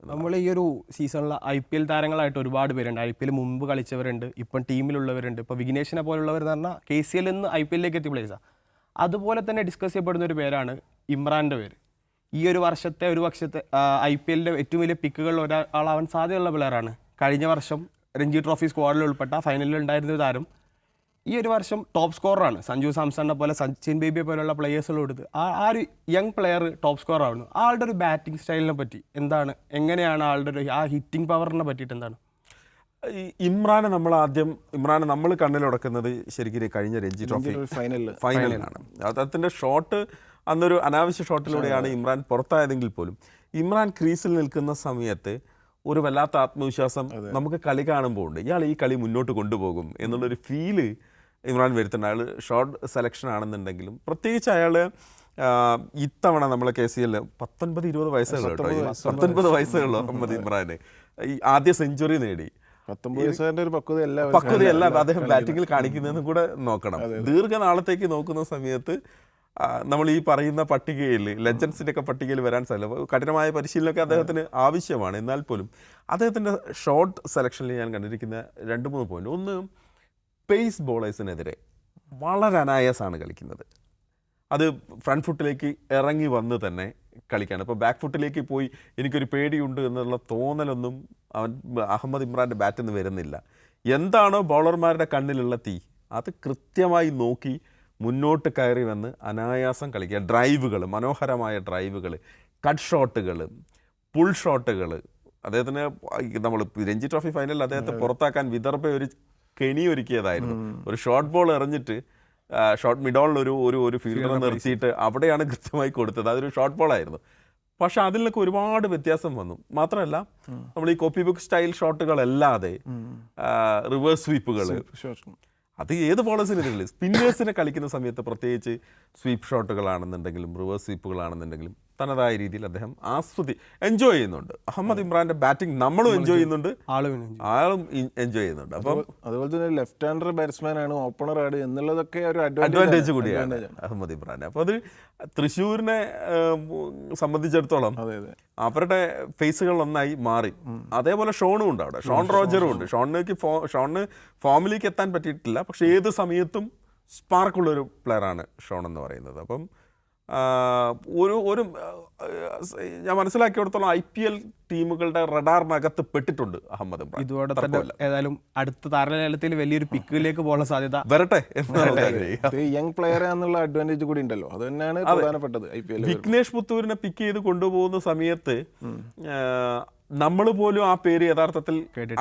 നമ്മൾ ഈ ഒരു സീസണിൽ IPL താരങ്ങളായിട്ട് ഒരുപാട് പേരുണ്ട്. IPL മുമ്പ് കളിച്ചവരുണ്ട്, ഇപ്പം ടീമിലുള്ളവരുണ്ട്. ഇപ്പോൾ വിഘ്നേഷിനെ പോലുള്ളവർ എന്ന് പറഞ്ഞാൽ KCL നിന്ന് IPL ലേക്ക് എത്തിയ പ്ലേസാണ്. അതുപോലെ തന്നെ ഡിസ്കസ് ചെയ്യപ്പെടുന്ന ഒരു പേരാണ് ഇമ്രാൻ്റെ പേര്. ഈ ഒരു വർഷത്തെ IPL ഏറ്റവും വലിയ പിക്കുകളിൽ ഒരാളാവാൻ സാധ്യതയുള്ള പ്ലെയറാണ്. കഴിഞ്ഞ വർഷം രഞ്ജി ട്രോഫി സ്ക്വാഡിൽ ഉൾപ്പെട്ട ഫൈനലിൽ ഉണ്ടായിരുന്ന ഒരു താരം ഈ ഒരു വർഷം ടോപ്പ് സ്കോറാണ്. സഞ്ജു സാംസണിനെ പോലെ, സച്ചിൻ ബേബിയെ പോലുള്ള പ്ലേയേഴ്സുകൾ കൊടുത്ത് ആ ഒരു യങ് പ്ലെയർ ടോപ്പ് സ്കോർ ആവുന്നു. ആളുടെ ഒരു ബാറ്റിംഗ് സ്റ്റൈലിനെ പറ്റി എന്താണ്, എങ്ങനെയാണ് ആളുടെ ഒരു ആ ഹിറ്റിംഗ് പവറിനെ പറ്റിയിട്ട് എന്താണ്? ഇമ്രാനെ നമ്മൾ കണ്ണിലുടക്കുന്നത് ശരിക്കും കഴിഞ്ഞ രഞ്ജി ട്രോഫി ഫൈനലിലാണ്. അദ്ദേഹത്തിൻ്റെ ഷോട്ട് അന്നൊരു അനാവശ്യ ഷോട്ടിലൂടെയാണ് ഇമ്രാൻ പുറത്തായതെങ്കിൽ പോലും ഇമ്രാൻ ക്രീസിൽ നിൽക്കുന്ന സമയത്ത് ഒരു വല്ലാത്ത ആത്മവിശ്വാസം നമുക്ക് കളി കാണുമ്പോൾ ഉണ്ട്. ഇയാൾ ഈ കളി മുന്നോട്ട് കൊണ്ടുപോകും എന്നുള്ളൊരു ഫീല് ഇമ്രാൻ വരുത്തുന്നുണ്ട്. അയാൾ ഷോർട്ട് സെലക്ഷൻ ആണെന്നുണ്ടെങ്കിലും പ്രത്യേകിച്ച് അയാൾ ഇത്തവണ നമ്മളെ KCL 19-20 വയസ്സുള്ള 19 വയസ്സുള്ള മുഹമ്മദ് ഇമ്രാന് ഈ ആദ്യ സെഞ്ചുറി നേടി. പക്വതയല്ല അദ്ദേഹം ബാറ്റിങ്ങിൽ കാണിക്കുന്നതെന്ന് കൂടെ നോക്കണം. ദീർഘനാളത്തേക്ക് നോക്കുന്ന സമയത്ത് നമ്മൾ ഈ പറയുന്ന പട്ടികയിൽ ലെജൻസിൻ്റെ ഒക്കെ പട്ടികയിൽ വരാൻ സാധ്യത, കഠിനമായ പരിശീലനമൊക്കെ അദ്ദേഹത്തിന് ആവശ്യമാണ്. എന്നാൽ പോലും അദ്ദേഹത്തിൻ്റെ ഷോർട്ട് സെലക്ഷനിൽ ഞാൻ കണ്ടിരിക്കുന്ന 2-3 പോയിന്റ്. ഒന്ന്, പേസ് ബോളേഴ്സിനെതിരെ വളരെ അനായാസമാണ് കളിക്കുന്നത്. അത് ഫ്രണ്ട് ഫുട്ടിലേക്ക് ഇറങ്ങി വന്ന് തന്നെ കളിക്കുകയാണ്. ഇപ്പോൾ ബാക്ക് ഫുട്ടിലേക്ക് പോയി എനിക്കൊരു പേടിയുണ്ട് എന്നുള്ള തോന്നലൊന്നും അഹമ്മദ് ഇമ്രാൻ്റെ ബാറ്റിൽ നിന്ന് വരുന്നില്ല. എന്താണോ ബൗളർമാരുടെ കണ്ണിലുള്ള തീ അത് കൃത്യമായി നോക്കി മുന്നോട്ട് കയറി വന്ന് അനായാസം കളിക്കുക. ഡ്രൈവുകൾ, മനോഹരമായ ഡ്രൈവുകൾ, കട്ട് ഷോട്ടുകൾ, പുൾ ഷോട്ടുകൾ. അദ്ദേഹത്തിന് നമ്മൾ രഞ്ജി ട്രോഫി ഫൈനലിൽ അദ്ദേഹത്തെ പുറത്താക്കാൻ വിദർഭ ഒരു കെണി ഒരുക്കിയതായിരുന്നു. ഒരു ഷോർട്ട് ബോൾ എറിഞ്ഞിട്ട് ഷോർട്ട് മിഡോളിൽ ഒരു ഫീൽഡർ നിർത്തിയിട്ട് അവിടെയാണ് കൃത്യമായി കൊടുത്തത്. അതൊരു ഷോർട്ട് ബോളായിരുന്നു. പക്ഷെ അതിൽ നിന്നൊക്കെ ഒരുപാട് വ്യത്യാസം വന്നു. മാത്രമല്ല നമ്മൾ ഈ കോപ്പി ബുക്ക് സ്റ്റൈൽ ഷോട്ടുകളല്ലാതെ റിവേഴ്സ് സ്വീപ്പുകൾ, അത് ഏത് ബോളേഴ്സിനെതിരെ സ്പിന്നേഴ്സിനെ കളിക്കുന്ന സമയത്ത് പ്രത്യേകിച്ച് സ്വീപ്പ് ഷോട്ടുകളാണെന്നുണ്ടെങ്കിലും റിവേഴ്സ് സ്വീപ്പുകളാണെന്നുണ്ടെങ്കിലും തനതായ രീതിയിൽ അദ്ദേഹം എൻജോയ് ചെയ്യുന്നുണ്ട്. അഹമ്മദ് ഇമ്രാന്റെ ബാറ്റിംഗ് നമ്മളും എൻജോയ് ചെയ്യുന്നുണ്ട്, ആളും എൻജോയ് ചെയ്യുന്നുണ്ട്. അപ്പം അതുപോലെ തന്നെ ലെഫ്റ്റ് ഹാൻഡർ ബാറ്റ്സ്മാൻ ആണ്, ഓപ്പണർ ആണ് എന്നുള്ളതൊക്കെ ഒരു അഡ്വാൻറ്റേജ് കൂടിയാണ് അഹമ്മദ് ഇമ്രാൻ. അപ്പോൾ അത് തൃശ്ശൂരിനെ സംബന്ധിച്ചിടത്തോളം അവരുടെ ഫേസുകളൊന്നായി മാറി. അതേപോലെ ഷോണും ഉണ്ട് അവിടെ, ഷോൺ റോജറും ഉണ്ട്. ഷോണിന് ഫോമിലേക്ക് എത്താൻ പറ്റിയിട്ടില്ല, പക്ഷെ ഏത് സമയത്തും സ്പാർക്കുള്ളൊരു പ്ലെയറാണ് ഷോൺ എന്ന് പറയുന്നത്. അപ്പം ഒരു ഞാൻ മനസ്സിലാക്കിയിടത്തോളം IPL ടീമുകളുടെ റഡാറിനകത്ത് പെട്ടിട്ടുണ്ട് അഹമ്മദ് ഇമ്രാൻ. ഇതോടെ തന്നെ ഏതായാലും അടുത്ത താരലേലത്തിൽ വലിയൊരു പിക്കിലേക്ക് പോകാൻ സാധ്യത വരട്ടെ. യങ് പ്ലെയർ എന്നുള്ള അഡ്വാൻറ്റേജ് കൂടി ഉണ്ടല്ലോ, അത് തന്നെയാണ് പ്രധാനപ്പെട്ടത്. വിഘ്നേഷ് പുത്തൂരിനെ പിക്ക് ചെയ്ത് കൊണ്ടുപോകുന്ന സമയത്ത് നമ്മൾ പോലും ആ പേര് യഥാർത്ഥത്തിൽ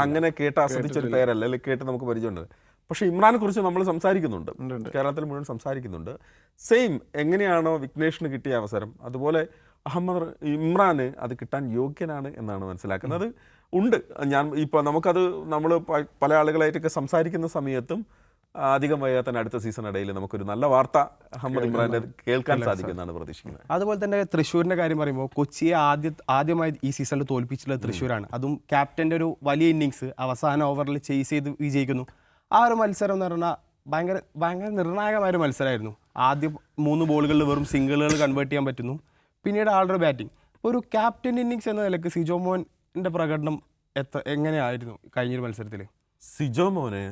അങ്ങനെ കേട്ട് ആസ്വദിച്ചൊരു പേരല്ല, അല്ലെങ്കിൽ കേട്ട് നമുക്ക് പരിചയമുണ്ട്. പക്ഷെ ഇമ്രാനെ കുറിച്ച് നമ്മൾ സംസാരിക്കുന്നുണ്ട്, കേരളത്തിൽ മുഴുവൻ സംസാരിക്കുന്നുണ്ട്. സെയിം എങ്ങനെയാണോ വിഘ്നേഷിന് കിട്ടിയ അവസരം, അതുപോലെ ഇമ്രാന് അത് കിട്ടാൻ യോഗ്യനാണ് എന്നാണ് മനസ്സിലാക്കുന്നത്. ഉണ്ട്. നമ്മൾ പല ആളുകളായിട്ടൊക്കെ സംസാരിക്കുന്ന സമയത്തും അധികം വൈകാതെ തന്നെ അടുത്ത സീസൺ ഇടയിൽ നമുക്കൊരു നല്ല വാർത്ത അഹമ്മദ് ഇമ്രാന്റെ കേൾക്കാൻ സാധിക്കുമെന്നാണ് പ്രതീക്ഷിക്കുന്നത്. അതുപോലെ തന്നെ തൃശ്ശൂരിന്റെ കാര്യം പറയുമ്പോൾ കൊച്ചിയെ ആദ്യമായി ഈ സീസണിൽ തോൽപ്പിച്ചിട്ടുള്ളത് തൃശ്ശൂരാണ്. അതും ക്യാപ്റ്റന്റെ ഒരു വലിയ ഇന്നിങ്സ് അവസാന ഓവറിൽ ചേസ് ചെയ്ത് വിജയിക്കുന്നു. ആ ഒരു മത്സരം എന്ന് പറഞ്ഞാൽ ഭയങ്കര നിർണായകമായ ഒരു മത്സരമായിരുന്നു. ആദ്യം 3 ബോളുകളിൽ വെറും സിംഗിളുകൾ കൺവേർട്ട് ചെയ്യാൻ പറ്റുന്നു. പിന്നീട് ആളുടെ ബാറ്റിംഗ്, ഒരു ക്യാപ്റ്റൻ ഇന്നിങ്സ് എന്ന നിലയ്ക്ക് സിജോ മോൻ്റെ പ്രകടനം എങ്ങനെയായിരുന്നു കഴിഞ്ഞൊരു മത്സരത്തിൽ? സിജോ മോനെ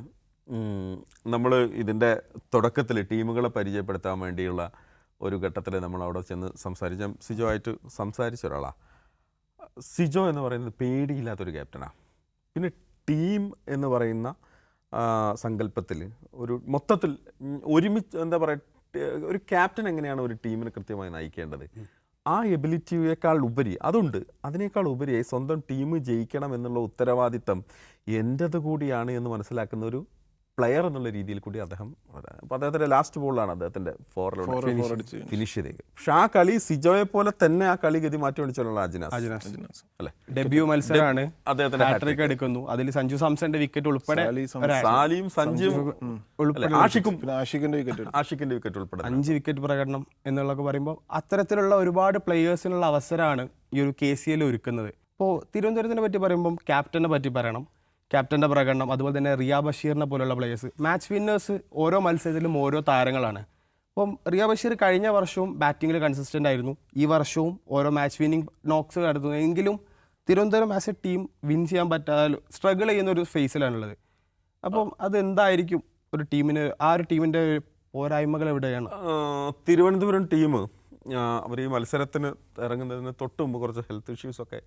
നമ്മൾ ഇതിൻ്റെ തുടക്കത്തിൽ ടീമുകളെ പരിചയപ്പെടുത്താൻ വേണ്ടിയുള്ള ഒരു ഘട്ടത്തിൽ നമ്മൾ അവിടെ ചെന്ന് സിജോ ആയിട്ട് സംസാരിച്ച ഒരാളാണ്. സിജോ എന്ന് പറയുന്നത് പേടിയില്ലാത്തൊരു ക്യാപ്റ്റനാണ്. പിന്നെ ടീം എന്ന് പറയുന്ന സങ്കല്പത്തിൽ ഒരു മൊത്തത്തിൽ ഒരുമിച്ച് ഒരു ക്യാപ്റ്റൻ എങ്ങനെയാണ് ഒരു ടീമിനെ കൃത്യമായി നയിക്കേണ്ടത്, ആ എബിലിറ്റിയേക്കാൾ ഉപരി അതുണ്ട്. അതിനേക്കാൾ ഉപരിയായി സ്വന്തം ടീം ജയിക്കണം എന്നുള്ള ഉത്തരവാദിത്തം എൻ്റേത് കൂടിയാണ് എന്ന് മനസ്സിലാക്കുന്ന ഒരു പ്ലെയർ എന്നുള്ള രീതിയിൽ കൂടി അദ്ദേഹം. അപ്പോൾ അദ്ദേഹത്തിൻ്റെ ലാസ്റ്റ് ബോളിലാണ് അദ്ദേഹത്തിൻ്റെ 4 ഫിനിഷ് ചെയ്തേക്ക്. പക്ഷെ ആ കളി സിജോയെ പോലെ തന്നെ ആ കളി ഗതി മാറ്റി മേടിച്ചുള്ള അജിനാസ് അല്ലേ, ഡെബ്യൂ മത്സരമാണ്, അദ്ദേഹത്തിന്റെ ഹാട്രിക് എടുക്കുന്നു. അതിൽ സഞ്ജു സാംസന്റെ വിക്കറ്റ് ഉൾപ്പെടെ സാലിയും സഞ്ജുവും ആഷിഖിന്റെ വിക്കറ്റ് ഉൾപ്പെടെ 5 വിക്കറ്റ് പ്രകടനം എന്നുള്ളതൊക്കെ പറയുമ്പോൾ അത്തരത്തിലുള്ള ഒരുപാട് പ്ലെയേഴ്സിനുള്ള അവസരമാണ് ഈ ഒരു KCL ഒരുക്കുന്നത്. ഇപ്പോൾ തിരുവനന്തപുരത്തിനെ പറ്റി പറയുമ്പം ക്യാപ്റ്റനെ പറ്റി പറയണം. ക്യാപ്റ്റൻ്റെ പ്രകടനം, അതുപോലെ തന്നെ റിയ ബഷീറിനെ പോലുള്ള പ്ലേയേഴ്സ്, മാച്ച് വിന്നേഴ്സ് ഓരോ മത്സരത്തിലും ഓരോ താരങ്ങളാണ്. അപ്പം റിയ ബഷീർ കഴിഞ്ഞ വർഷവും ബാറ്റിങ്ങിൽ കൺസിസ്റ്റൻ്റ് ആയിരുന്നു, ഈ വർഷവും ഓരോ മാച്ച് വിന്നിങ് നോക്സ് നടത്തുന്നു. എങ്കിലും Thiruvananthapuram as A team win ചെയ്യാൻ പറ്റാതെ സ്ട്രഗിൾ ചെയ്യുന്ന ഒരു ഫേസിലാണുള്ളത്. അപ്പം അതെന്തായിരിക്കും ഒരു ടീമിന്, ആ ഒരു ടീമിൻ്റെ പോരായ്മകൾ എവിടെയാണ്? തിരുവനന്തപുരം ടീം അവർ ഈ മത്സരത്തിന് ഇറങ്ങുന്നതിന് തൊട്ട് മുമ്പ് കുറച്ച് ഹെൽത്ത് ഇഷ്യൂസൊക്കെ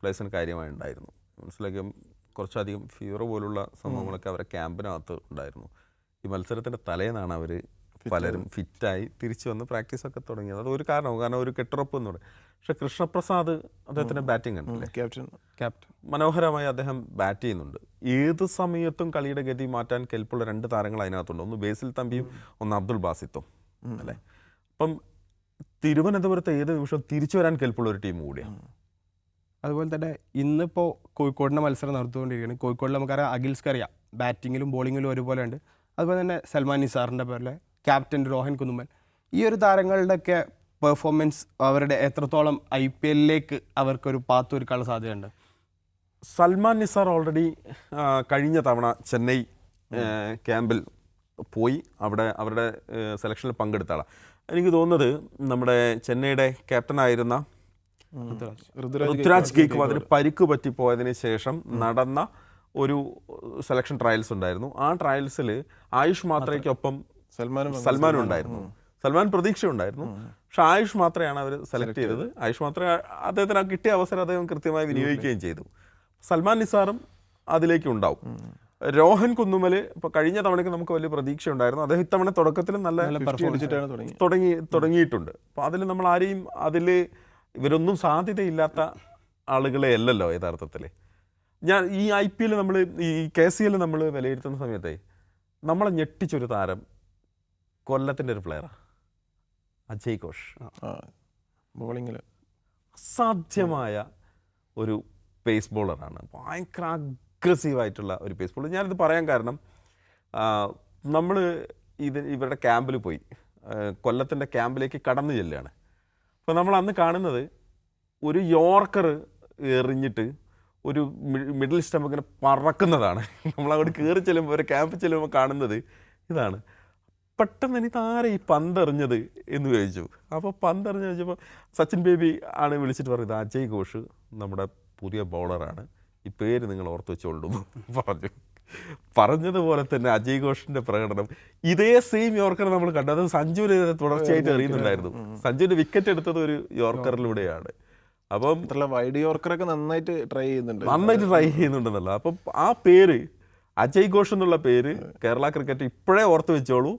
പ്ലേയേഴ്സിന് കാര്യമായി ഉണ്ടായിരുന്നു. മനസ്സിലാക്കിയും കുറച്ചധികം ഫീവർ പോലുള്ള സംഭവങ്ങളൊക്കെ അവരെ ക്യാമ്പിനകത്ത് ഉണ്ടായിരുന്നു. ഈ മത്സരത്തിൻ്റെ തലേന്നാണ് അവർ പലരും ഫിറ്റായി തിരിച്ചു വന്ന് പ്രാക്ടീസൊക്കെ തുടങ്ങിയത്. അതൊരു കാരണം ഒരു കെട്ടുറപ്പ് എന്ന് പറയും. പക്ഷേ കൃഷ്ണപ്രസാദ് അദ്ദേഹത്തിൻ്റെ ബാറ്റിംഗ് ഉണ്ടല്ലേ, ക്യാപ്റ്റൻ മനോഹരമായി അദ്ദേഹം ബാറ്റ് ചെയ്യുന്നുണ്ട്. ഏത് സമയത്തും കളിയുടെ ഗതി മാറ്റാൻ കെൽപ്പുള്ള 2 താരങ്ങൾ അതിനകത്തുണ്ട്. ഒന്ന് ബേസിൽ തമ്പിയും ഒന്ന് അബ്ദുൾ ബാസിത്തും അല്ലേ. അപ്പം തിരുവനന്തപുരത്ത് ഏത് നിമിഷം തിരിച്ചു വരാൻ കെൽപ്പുള്ള ഒരു ടീം കൂടിയാണ്. അതുപോലെ തന്നെ ഇന്നിപ്പോൾ കോഴിക്കോടിൻ്റെ മത്സരം നടത്തുകൊണ്ടിരിക്കുകയാണ്. കോഴിക്കോടിൽ നമുക്കറിയാം അഖിൽസ്കറിയാം ബാറ്റിങ്ങിലും ബോളിങ്ങിലും ഒരുപോലെ ഉണ്ട്. അതുപോലെ തന്നെ സൽമാൻ നിസാറിൻ്റെ പോലെ ക്യാപ്റ്റൻ രോഹൻ കുന്നുമ്മൽ, ഈ ഒരു താരങ്ങളുടെയൊക്കെ പെർഫോമൻസ് അവരുടെ എത്രത്തോളം IPL-ലേക്ക് അവർക്കൊരു പാത്ത് ഒരുക്കാനുള്ള സാധ്യതയുണ്ട്? സൽമാൻ നിസാർ ഓൾറെഡി കഴിഞ്ഞ തവണ ചെന്നൈ ക്യാമ്പിൽ പോയി അവിടെ അവരുടെ സെലക്ഷനിൽ പങ്കെടുത്ത ആളാണ്. എനിക്ക് തോന്നുന്നത് നമ്മുടെ ചെന്നൈയുടെ ക്യാപ്റ്റനായിരുന്ന ഋതുരാജ് ഗെയ്ക്വാദ് അതിന് പരിക്ക് പറ്റിപ്പോയതിന് ശേഷം നടന്ന ഒരു സെലക്ഷൻ ട്രയൽസ് ഉണ്ടായിരുന്നു. ആ ട്രയൽസിൽ ആയുഷ് മാത്രയ്ക്കൊപ്പം സൽമാനും ഉണ്ടായിരുന്നു. സൽമാൻ പ്രതീക്ഷ ഉണ്ടായിരുന്നു, പക്ഷെ ആയുഷ് മാത്രയാണ് അവർ സെലക്ട് ചെയ്തത്. ആയുഷ് മാത്രമേ അദ്ദേഹത്തിന് കിട്ടിയ അവസരം അദ്ദേഹം കൃത്യമായി വിനിയോഗിക്കുകയും ചെയ്തു. സൽമാൻ നിസാറും അതിലേക്ക് ഉണ്ടാവും. രോഹൻ കുന്നുമൽ ഇപ്പോൾ കഴിഞ്ഞ തവണയ്ക്ക് നമുക്ക് വലിയ പ്രതീക്ഷ ഉണ്ടായിരുന്നു. അദ്ദേഹം ഇത്തവണ തുടക്കത്തിൽ നല്ല തുടങ്ങിയിട്ടുണ്ട്. അപ്പോൾ അതിൽ നമ്മൾ ആരെയും ഇവരൊന്നും സാധ്യതയില്ലാത്ത ആളുകളെ അല്ലല്ലോ യഥാർത്ഥത്തിൽ. ഞാൻ ഈ IPL നമ്മൾ ഈ KCL നമ്മൾ വിലയിരുത്തുന്ന സമയത്തെ നമ്മളെ ഞെട്ടിച്ചൊരു താരം കൊല്ലത്തിൻ്റെ ഒരു പ്ലെയറാണ് അജയ് ഘോഷ്. ബോളിങ്ങിൽ അസാധ്യമായ ഒരു പേസ് ബോളറാണ്. ഭയങ്കര അഗ്രസീവായിട്ടുള്ള ഒരു പേസ് ബോളർ. ഞാനിത് പറയാൻ കാരണം നമ്മൾ ഇവരുടെ ക്യാമ്പിൽ പോയി, കൊല്ലത്തിൻ്റെ ക്യാമ്പിലേക്ക് കടന്നു ചെല്ലുകയാണ്. അപ്പോൾ നമ്മൾ അന്ന് കാണുന്നത് ഒരു യോർക്കർ എറിഞ്ഞിട്ട് ഒരു മിഡിൽ സ്റ്റംപ് ഇങ്ങനെ പറക്കുന്നതാണ്. നമ്മളങ്ങോട്ട് കയറി ചെല്ലുമ്പോൾ ഒരു ക്യാമ്പിൽ ചെല്ലുമ്പോൾ കാണുന്നത് ഇതാണ്. പെട്ടെന്ന് എനിക്ക് ആരെ ഈ പന്തെറിഞ്ഞത് എന്ന് ചോദിച്ചു. അപ്പോൾ പന്തെറിഞ്ഞ് ചോദിച്ചപ്പോൾ സച്ചിൻ ബേബി ആണ് വിളിച്ചിട്ട് പറയുന്നത് അജയ് ഘോഷ് നമ്മുടെ പുതിയ ബൗളറാണ്, ഈ പേര് നിങ്ങൾ ഓർത്ത് വെച്ചോളൂ പറഞ്ഞതുപോലെ തന്നെ അജയ് ഘോഷിൻ്റെ പ്രകടനം ഇതേ സെയിം യോർക്കർ നമ്മൾ കണ്ടു. അത് സഞ്ജുവിന് തുടർച്ചയായിട്ട് എറിയുന്നുണ്ടായിരുന്നു. സഞ്ജുവിൻ്റെ വിക്കറ്റ് എടുത്തത് ഒരു യോർക്കറിലൂടെയാണ്. അപ്പം വൈഡ് യോർക്കറൊക്കെ നന്നായിട്ട് ട്രൈ ചെയ്യുന്നുണ്ടെന്നല്ല. അപ്പം ആ പേര് അജയ് ഘോഷ് എന്നുള്ള പേര് കേരള ക്രിക്കറ്റ് ഇപ്പോഴേ ഓർത്ത് വെച്ചോളൂ.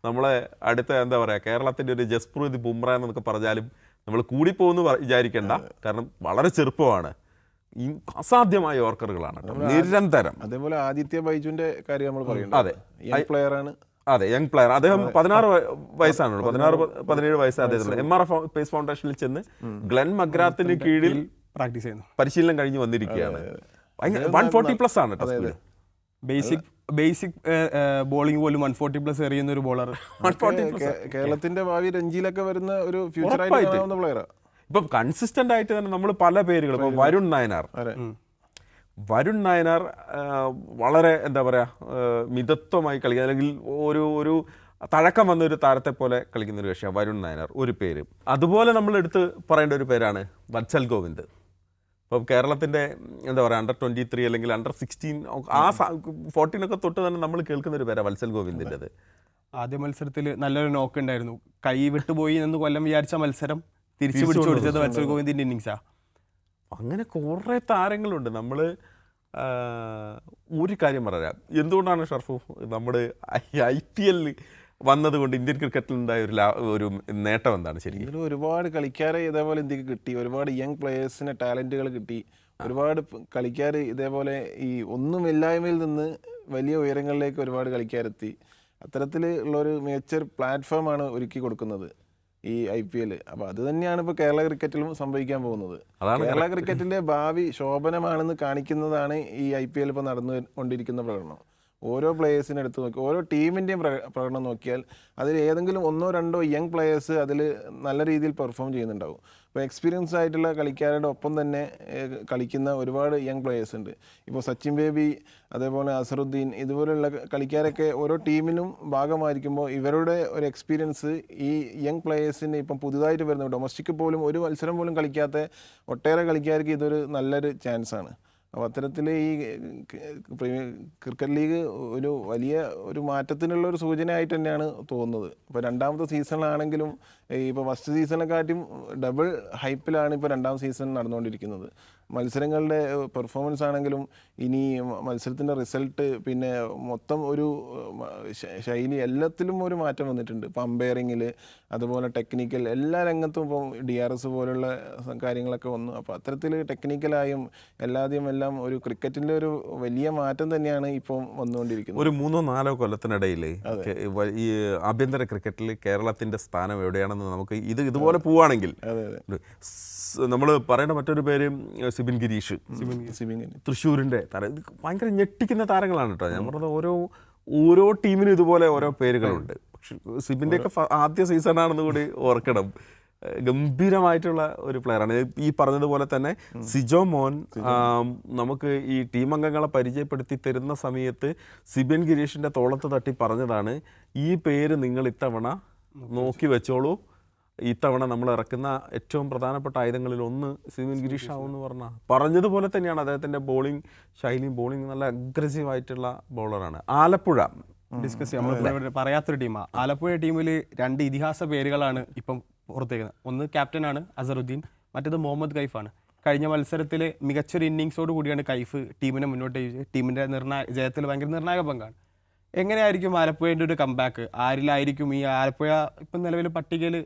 നമ്മളെ അടുത്ത എന്താ പറയുക, കേരളത്തിൻ്റെ ഒരു ജസ്പ്രീത് ബുംറ എന്നൊക്കെ പറഞ്ഞാലും നമ്മൾ കൂടിപ്പോകുന്നു വിചാരിക്കേണ്ട. കാരണം വളരെ ചെറുപ്പമാണ്, അസാധ്യമായ യോർക്കറുകളാണ് നിരന്തരം. അതേപോലെ ആദിത്യ ബൈജുവിന്റെ കാര്യം നമ്മൾ പറയുന്നത്. അതെ, യങ് പ്ലെയർ ആണ്. അതെ, യങ് പ്ലെയർ. അദ്ദേഹം 16 വയസ്സാണല്ലോ, 16-17 വയസ്സ് അദ്ദേഹത്തിന് MRF പേസ് ഫൗണ്ടേഷനിൽ ചെന്ന് ഗ്ലെൻ മഗ്രാത്തിന് കീഴിൽ പ്രാക്ടീസ് ചെയ്യുന്നു, പരിശീലനം കഴിഞ്ഞ് വന്നിരിക്കുകയാണ്. 140+ ആണ് കേട്ടോ. ബേസിക് ബോളിംഗ് പോലും 140+ എറിയുന്ന ഒരു ബോളർ. കേരളത്തിന്റെ ഭാവി രഞ്ജിയിലൊക്കെ വരുന്ന ഒരു ഫ്യൂച്ചർ ആയിട്ട് പ്ലെയർ. ഇപ്പം കൺസിസ്റ്റന്റ് ആയിട്ട് തന്നെ നമ്മൾ പല പേരുകൾ, ഇപ്പം വരുൺ നായനാർ വളരെ എന്താ പറയുക മിതത്വമായി കളിക്കുക, അല്ലെങ്കിൽ ഒരു തഴക്കം വന്ന ഒരു താരത്തെ പോലെ കളിക്കുന്ന ഒരു കക്ഷിയാണ് വരുൺ നായനാർ ഒരു പേര്. അതുപോലെ നമ്മൾ എടുത്ത് പറയേണ്ട ഒരു പേരാണ് വത്സൽ ഗോവിന്ദ്. ഇപ്പം കേരളത്തിൻ്റെ എന്താ പറയുക Under-23 അല്ലെങ്കിൽ Under-16 ആ 14 തൊട്ട് തന്നെ നമ്മൾ കേൾക്കുന്ന ഒരു പേരാണ് വത്സൽ ഗോവിന്ദിൻ്റെത്. ആദ്യ മത്സരത്തിൽ നല്ലൊരു നോക്ക് ഉണ്ടായിരുന്നു, കൈ വിട്ടുപോയി എന്ന് കൊല്ലം വിചാരിച്ച മത്സരം തിരിച്ചു പിടിച്ചു കൊടുത്തത് വത്സൽ ഗോവിന്ദിൻ്റെ ഇന്നിങ്സാണ്. അങ്ങനെ കുറേ താരങ്ങളുണ്ട്. നമ്മൾ ഒരു കാര്യം പറയാം, എന്തുകൊണ്ടാണ് ഷർഫു നമ്മുടെ IPL വന്നതുകൊണ്ട് ഇന്ത്യൻ ക്രിക്കറ്റിൽ ഉണ്ടായ ഒരു നേട്ടം എന്താണ് ശരിക്കും? ഇതിൽ ഒരുപാട് കളിക്കാരെ ഇതേപോലെ ഇന്ത്യക്ക് കിട്ടി, ഒരുപാട് യങ് പ്ലേയേഴ്സിന് ടാലൻറ്റുകൾ കിട്ടി, ഒരുപാട് കളിക്കാർ ഇതേപോലെ ഈ ഒന്നുമില്ലായ്മയിൽ നിന്ന് വലിയ ഉയരങ്ങളിലേക്ക് ഒരുപാട് കളിക്കാരെത്തി. അത്തരത്തിലുള്ളൊരു മികച്ചൊരു പ്ലാറ്റ്ഫോമാണ് ഒരുക്കി കൊടുക്കുന്നത് ഈ IPL. അപ്പോൾ അത് തന്നെയാണ് ഇപ്പോൾ കേരള ക്രിക്കറ്റിലും സംഭവിക്കാൻ പോകുന്നത്. കേരള ക്രിക്കറ്റിൻ്റെ ഭാവി ശോഭനമാണെന്ന് കാണിക്കുന്നതാണ് ഈ IPL ഇപ്പോൾ നടന്നുകൊണ്ടിരിക്കുന്ന പ്രകടനം. ഓരോ പ്ലേയേഴ്സിനെ എടുത്ത് നോക്കി ഓരോ ടീമിൻ്റെയും പ്രകടനം നോക്കിയാൽ അതിൽ ഏതെങ്കിലും 1-2 യങ് പ്ലേയേഴ്സ് അതിൽ നല്ല രീതിയിൽ പെർഫോം ചെയ്യുന്നുണ്ടാവും. ഇപ്പോൾ എക്സ്പീരിയൻസ് ആയിട്ടുള്ള കളിക്കാരുടെ ഒപ്പം തന്നെ കളിക്കുന്ന ഒരുപാട് യങ് പ്ലേയേഴ്സ് ഉണ്ട്. ഇപ്പോൾ സച്ചിൻ ബേബി, അതേപോലെ അസറുദ്ദീൻ, ഇതുപോലുള്ള കളിക്കാരൊക്കെ ഓരോ ടീമിനും ഭാഗമായിരിക്കുമ്പോൾ ഇവരുടെ ഒരു എക്സ്പീരിയൻസ് ഈ യങ് പ്ലേയേഴ്സിന് ഇപ്പം പുതുതായിട്ട് വരുന്ന ഡൊമസ്റ്റിക് പോലും ഒരു മത്സരം പോലും കളിക്കാത്ത ഒട്ടേറെ കളിക്കാർക്ക് ഇതൊരു നല്ലൊരു ചാൻസാണ്. അപ്പോൾ അത്തരത്തിൽ ഈ ക്രിക്കറ്റ് ലീഗ് ഒരു വലിയ ഒരു മാറ്റത്തിനുള്ള ഒരു സൂചനയായിട്ട് തന്നെയാണ് തോന്നുന്നത്. ഇപ്പോൾ രണ്ടാമത്തെ സീസണിലാണെങ്കിലും ഇപ്പോൾ ഫസ്റ്റ് സീസണിനെക്കാട്ടും ഡബിൾ ഹൈപ്പിലാണ് ഇപ്പോൾ രണ്ടാം സീസൺ നടന്നുകൊണ്ടിരിക്കുന്നത്. മത്സരങ്ങളുടെ പെർഫോമൻസ് ആണെങ്കിലും ഇനി മത്സരത്തിൻ്റെ റിസൾട്ട് പിന്നെ മൊത്തം ഒരു ശൈലി എല്ലാത്തിലും ഒരു മാറ്റം വന്നിട്ടുണ്ട്. ഇപ്പോൾ അമ്പയറിങ്ങിൽ അതുപോലെ ടെക്നിക്കൽ എല്ലാ രംഗത്തും ഇപ്പം DRS പോലുള്ള കാര്യങ്ങളൊക്കെ വന്നു. അപ്പോൾ അത്തരത്തിൽ ടെക്നിക്കലായും എല്ലാതെയും എല്ലാം ഒരു ക്രിക്കറ്റിൻ്റെ ഒരു വലിയ മാറ്റം തന്നെയാണ് ഇപ്പം വന്നുകൊണ്ടിരിക്കുന്നത്. ഒരു 3-4 കൊല്ലത്തിനിടയിൽ ഈ ആഭ്യന്തര ക്രിക്കറ്റിൽ കേരളത്തിൻ്റെ സ്ഥാനം എവിടെയാണെന്ന് നമുക്ക് ഇതുപോലെ പോവുകയാണെങ്കിൽ നമ്മൾ പറയേണ്ട മറ്റൊരു പേര് സിബിൻ ഗിരീഷ്, തൃശ്ശൂരിൻ്റെ താരം. ഇത് ഭയങ്കര ഞെട്ടിക്കുന്ന താരങ്ങളാണ് കേട്ടോ. ഞാൻ പറഞ്ഞത് ഓരോ ടീമിനും ഇതുപോലെ ഓരോ പേരുകളുണ്ട്. പക്ഷെ സിബിൻ്റെയൊക്കെ ആദ്യ സീസണാണെന്ന് കൂടി ഓർക്കണം. ഗംഭീരമായിട്ടുള്ള ഒരു പ്ലെയറാണ്. ഈ പറഞ്ഞതുപോലെ തന്നെ സിജോ മോൻ നമുക്ക് ഈ ടീം അംഗങ്ങളെ പരിചയപ്പെടുത്തി തരുന്ന സമയത്ത് സിബിൻ ഗിരീഷിൻ്റെ തോളത്ത് തട്ടി പറഞ്ഞതാണ്, ഈ പേര് നിങ്ങൾ ഇത്തവണ നോക്കി വെച്ചോളൂ, ഇത്തവണ നമ്മൾ ഇറക്കുന്ന ഏറ്റവും പ്രധാനപ്പെട്ട ആയുധങ്ങളിൽ ഒന്ന് സിബിൻ ഗിരീഷ് ആവുമെന്ന് പറഞ്ഞതുപോലെ തന്നെയാണ് അദ്ദേഹത്തിൻ്റെ ബോളിംഗ് ശൈലിയും. ബോളിംഗ് നല്ല അഗ്രസീവായിട്ടുള്ള ബോളറാണ്. ആലപ്പുഴ ഡിസ്കസ് ചെയ്യാം. നമ്മൾ പറയാത്തൊരു ടീമാണ് ആലപ്പുഴ. ടീമിൽ 2 ഇതിഹാസ പേരുകളാണ് ഇപ്പം പുറത്തേക്കുന്നത്. ഒന്ന് ക്യാപ്റ്റനാണ് അസറുദ്ദീൻ, മറ്റേത് മുഹമ്മദ് കൈഫാണ്. കഴിഞ്ഞ മത്സരത്തിൽ മികച്ചൊരു ഇന്നിങ്സോട് കൂടിയാണ് കൈഫ് ടീമിനെ മുന്നോട്ട് ടീമിൻ്റെ ജയത്തിൽ ഭയങ്കര നിർണായക പങ്കാണ്. എങ്ങനെയായിരിക്കും ആലപ്പുഴേൻ്റെ ഒരു കംബാക്ക്? ആരിലായിരിക്കും ഈ ആലപ്പുഴ ഇപ്പം നിലവിൽ പട്ടികയിൽ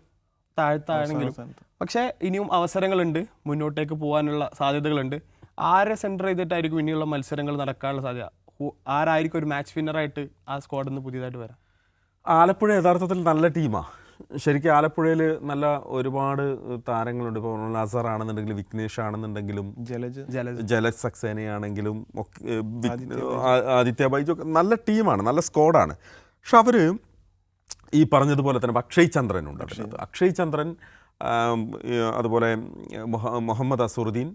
താഴ്ത്താണെങ്കിലും പക്ഷേ ഇനിയും അവസരങ്ങളുണ്ട്, മുന്നോട്ടേക്ക് പോകാനുള്ള സാധ്യതകളുണ്ട്. ആരെ സെൻറ്റർ ചെയ്തിട്ടായിരിക്കും ഇനിയുള്ള മത്സരങ്ങൾ നടക്കാനുള്ള സാധ്യത? ആരായിരിക്കും ഒരു മാച്ച് വിന്നറായിട്ട് ആ സ്ക്വാഡിൽ നിന്ന് പുതിയതായിട്ട് വരാം? ആലപ്പുഴ യഥാർത്ഥത്തിൽ നല്ല ടീമാണ്. ശരിക്കും ആലപ്പുഴയിൽ നല്ല ഒരുപാട് താരങ്ങളുണ്ട്. ഇപ്പോൾ അസർ ആണെന്നുണ്ടെങ്കിലും വിഘ്നേഷ് ആണെന്നുണ്ടെങ്കിലും ജലജ് സക്സേനയാണെങ്കിലും ആദിത്യ ബൈജു നല്ല ടീമാണ്, നല്ല സ്ക്വാഡാണ്. പക്ഷെ അവർ ഈ പറഞ്ഞതുപോലെ തന്നെ അക്ഷയ് ചന്ദ്രനുണ്ട്. അക്ഷയ് ചന്ദ്രൻ, അതുപോലെ മുഹമ്മദ് അസറുദ്ദീൻ,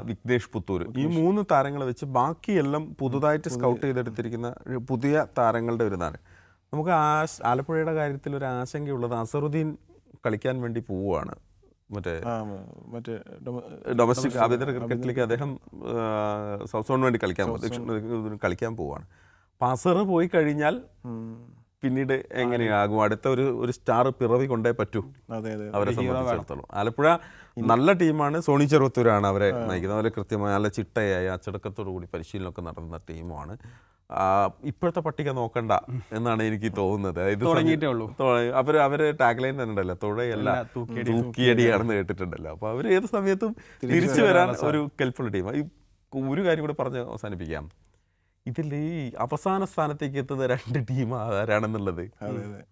വിഘ്നേഷ് പുത്തൂർ, ഈ 3 താരങ്ങളെ വെച്ച് ബാക്കിയെല്ലാം പുതുതായിട്ട് സ്കൗട്ട് ചെയ്തെടുത്തിരിക്കുന്ന പുതിയ താരങ്ങളുടെ ഒരു ഇതാണ്. നമുക്ക് ആലപ്പുഴയുടെ കാര്യത്തിൽ ഒരു ആശങ്കയുള്ളത് അസറുദ്ദീൻ കളിക്കാൻ വേണ്ടി പോവുകയാണ്. മറ്റേ ഡൊമസ്റ്റിക് ആഭ്യന്തര ക്രിക്കറ്റിലേക്ക് അദ്ദേഹം സൗത്ത് സോണിന് വേണ്ടി കളിക്കാൻ പോവുകയാണ്. അപ്പം അസർ പോയി കഴിഞ്ഞാൽ പിന്നീട് എങ്ങനെയാകും? അടുത്ത ഒരു സ്റ്റാർ പിറവി കൊണ്ടേ പറ്റൂ അവരെ സംബന്ധിച്ചിടത്തോളം. ആലപ്പുഴ നല്ല ടീമാണ്. സോണി ചെറുവത്തൂരാണ് അവരെ നയിക്കുന്നത്. അവരെ കൃത്യമായ നല്ല ചിട്ടയായ അച്ചടക്കത്തോടു കൂടി പരിശീലനമൊക്കെ നടന്ന ടീമാണ്. ഇപ്പോഴത്തെ പട്ടിക നോക്കണ്ട എന്നാണ് എനിക്ക് തോന്നുന്നത്. അവര് ടാഗ്ലൈൻ തന്നെ ഉണ്ടല്ലോ, തുഴയല്ല തൂക്കിയടിയാണെന്ന് കേട്ടിട്ടുണ്ടല്ലോ. അപ്പോൾ അവർ ഏത് സമയത്തും തിരിച്ചു വരാൻ ഒരു കെൽപ്പുള്ള ടീമാണ്. ഒരു കാര്യം കൂടെ പറഞ്ഞ് അവസാനിപ്പിക്കാം. ഇതിൽ ഈ അവസാന സ്ഥാനത്തേക്ക് എത്തുന്ന 2 ടീം ആരാണെന്നുള്ളത്,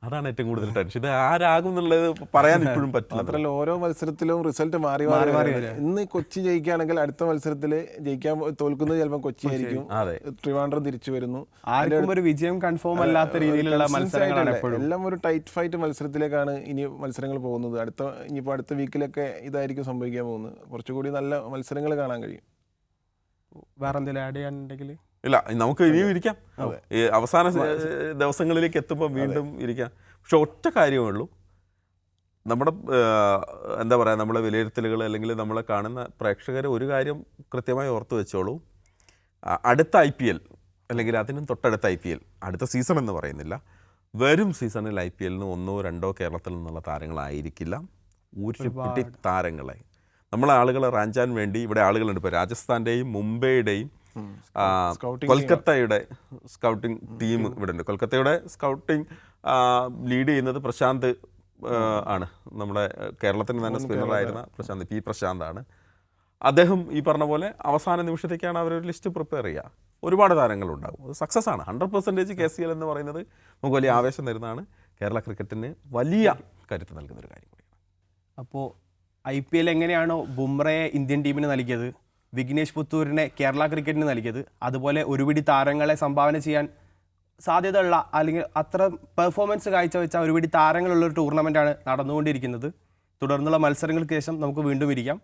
അതാണ് ഏറ്റവും കൂടുതൽ ടെൻഷൻ. ഇത് ആരാകും എന്നുള്ളത് പറയാൻ ഇപ്പോഴും പറ്റില്ല. മാത്രമല്ല ഓരോ മത്സരത്തിലും റിസൾട്ട് മാറി മാറി ഇന്ന് കൊച്ചി ജയിക്കുകയാണെങ്കിൽ അടുത്ത മത്സരത്തിൽ തോൽക്കുന്നത് ചിലപ്പോൾ കൊച്ചി ആയിരിക്കും, ട്രിവാൻഡ്രം തിരിച്ചു വരുന്നു. ആർക്കും ഒരു വിജയം കൺഫേം അല്ലാത്ത രീതിയിലുള്ള മത്സരങ്ങളാണ് എല്ലാം. ഒരു ടൈറ്റ് ഫൈറ്റ് മത്സരത്തിലേക്കാണ് ഇനി മത്സരങ്ങൾ പോകുന്നത്. ഇനിയിപ്പോൾ അടുത്ത വീക്കിലൊക്കെ ഇതായിരിക്കും സംഭവിക്കാൻ പോകുന്നത്. കുറച്ചുകൂടി നല്ല മത്സരങ്ങൾ കാണാൻ കഴിയും. വേറെ എന്തെങ്കിലും ആഡ് ചെയ്യാനുണ്ടെങ്കിൽ? ഇല്ല, നമുക്ക് ഇനിയും ഇരിക്കാം. ഈ അവസാന ദിവസങ്ങളിലേക്ക് എത്തുമ്പോൾ വീണ്ടും ഇരിക്കാം. പക്ഷെ ഒറ്റ കാര്യമേ ഉള്ളൂ, നമ്മുടെ എന്താ പറയുക, നമ്മളെ വിലയിരുത്തലുകൾ അല്ലെങ്കിൽ നമ്മളെ കാണുന്ന പ്രേക്ഷകർ ഒരു കാര്യം കൃത്യമായി ഓർത്ത് വെച്ചോളൂ. അടുത്ത IPL അല്ലെങ്കിൽ അതിനും തൊട്ടടുത്ത IPL, അടുത്ത സീസൺ എന്ന് പറയുന്നില്ല, വരും സീസണിൽ IPL-ന് 1-2 കേരളത്തിൽ നിന്നുള്ള താരങ്ങളായിരിക്കില്ല. ഒരു പിടി താരങ്ങളെ നമ്മളെ ആളുകളെ റാഞ്ചാൻ വേണ്ടി ഇവിടെ ആളുകളുണ്ട്. ഇപ്പോൾ രാജസ്ഥാൻ്റെയും മുംബൈയുടെയും കൊൽക്കത്തയുടെ സ്കൗട്ടിംഗ് ടീം ഇവിടെ ഉണ്ട്. കൊൽക്കത്തയുടെ സ്കൗട്ടിംഗ് ലീഡ് ചെയ്യുന്നത് പ്രശാന്ത് ആണ്. നമ്മുടെ കേരളത്തിന് തന്നെ സ്പിന്നറായിരുന്ന പ്രശാന്താണ്. അദ്ദേഹം ഈ പറഞ്ഞ പോലെ അവസാന നിമിഷത്തേക്കാണ് അവരൊരു ലിസ്റ്റ് പ്രിപ്പയർ ചെയ്യുക. ഒരുപാട് താരങ്ങളുണ്ടാകും. അത് സക്സസ് ആണ്. 100% KCL എന്ന് പറയുന്നത് നമുക്ക് വലിയ ആവേശം തരുന്നതാണ്. കേരള ക്രിക്കറ്റിന് വലിയ കരുത്ത് നൽകുന്നൊരു കാര്യം കൂടിയാണ്. അപ്പോൾ IPL എങ്ങനെയാണോ ബുംറയെ ഇന്ത്യൻ ടീമിന് നൽകിയത്, വിഘ്നേഷ് പുത്തൂരിനെ കേരള ക്രിക്കറ്റിന് നൽകിയത്. അതുപോലെ ഒരുപിടി താരങ്ങളെ സംഭാവന ചെയ്യാൻ സാധ്യതയുള്ള അല്ലെങ്കിൽ അത്ര പെർഫോമൻസ് കാഴ്ചവെച്ച ഒരുപിടി താരങ്ങളുള്ളൊരു ടൂർണമെൻറ്റാണ് നടന്നുകൊണ്ടിരിക്കുന്നത്. തുടർന്നുള്ള മത്സരങ്ങൾക്ക് ശേഷം നമുക്ക് വീണ്ടും ഇരിക്കാം.